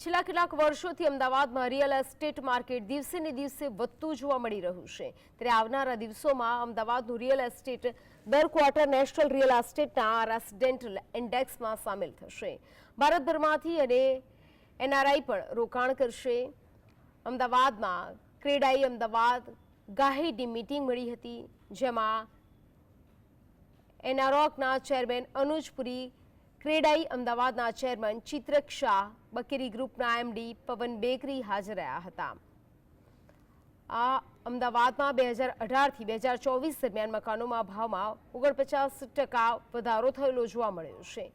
છેલ્લા કેટલાક વર્ષોથી અમદાવાદમાં રિયલ એસ્ટેટ માર્કેટ દિવસે ને દિવસે વધતું જોવા મળી રહ્યું છે। ત્યારે આવનારા દિવસોમાં અમદાવાદનું રિયલ એસ્ટેટ દર ક્વાર્ટર નેશનલ રિયલ એસ્ટેટના રેસિડેન્ટલ ઇન્ડેક્સમાં સામેલ થશે। ભારતભરમાંથી અને એનઆરઆઈ પણ રોકાણ કરશે। અમદાવાદમાં ક્રેડાઈ અમદાવાદ ગાહીની મીટિંગ મળી હતી, જેમાં એનારોકના ચેરમેન અનુજ પુરી, ક્રેડાઈ અમદાવાદના ચેરમેન ચિત્રક શાહ, બકેરી ગ્રુપના એમડી પવન બેકરી હાજર રહ્યા હતા। આ અમદાવાદમાં 2018થી 2024 દરમિયાન મકાનોમાં ભાવમાં 49% વધારો થયેલો જોવા મળ્યો છે।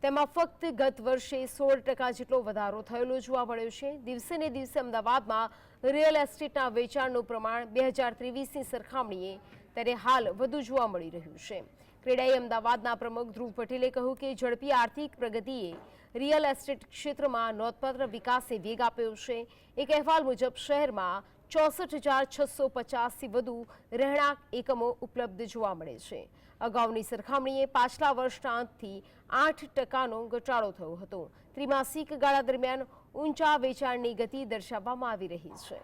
તેમાં ફક્ત ગત વર્ષે 16% જેટલો વધારો થયેલો જોવા મળ્યો છે। દિવસે ને દિવસે અમદાવાદમાં રિયલ એસ્ટેટના વેચાણનું પ્રમાણ 2023ની સરખામણીએ ત્યારે હાલ વધુ જોવા મળી રહ્યું છે। ક્રેડાઈ અમદાવાદના પ્રમુખ ધ્રુવ પટેલે કહ્યું કે ઝડપી આર્થિક પ્રગતિએ રિયલ એસ્ટેટ ક્ષેત્રમાં નોંધપાત્ર વિકાસે વેગ આપ્યો છે। એક અહેવાલ મુજબ શહેરમાં 64,650થી વધુ રહેણાંક એકમો ઉપલબ્ધ જોવા મળે છે। અગાઉની સરખામણીએ પાછલા વર્ષના અંતથી 8%નો ઘટાડો થયો હતો। ત્રિમાસિક ગાળા દરમિયાન ઊંચા વેચાણની ગતિ દર્શાવવામાં આવી રહી છે।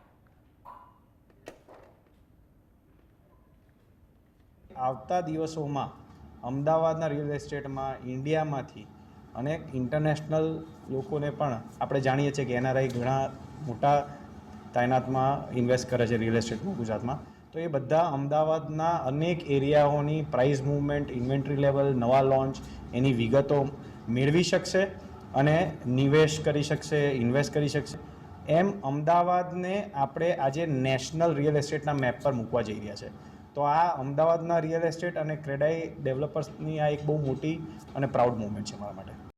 આવતા દિવસોમાં અમદાવાદના રિયલ એસ્ટેટમાં ઇન્ડિયામાંથી અનેક ઇન્ટરનેશનલ લોકોને પણ આપણે જાણીએ છીએ કે એનઆરઆઈ ઘણા મોટા તાયનાતમાં ઇન્વેસ્ટ કરે છે રિયલ એસ્ટેટમાં ગુજરાતમાં, તો એ બધા અમદાવાદના અનેક એરિયાઓની પ્રાઇસ મૂવમેન્ટ, ઇન્વેન્ટરી લેવલ, નવા લોન્ચ, એની વિગતો મેળવી શકશે અને નિવેશ કરી શકશે, ઇન્વેસ્ટ કરી શકશે। એમ અમદાવાદને આપણે આજે નેશનલ રિયલ એસ્ટેટના મેપ પર મૂકવા જઈ રહ્યા છે। તો આ અમદાવાદના રિયલ એસ્ટેટ અને ક્રેડાઈ ડેવલપર્સની આ એક બહુ મોટી અને પ્રાઉડ મુવમેન્ટ છે મારા માટે।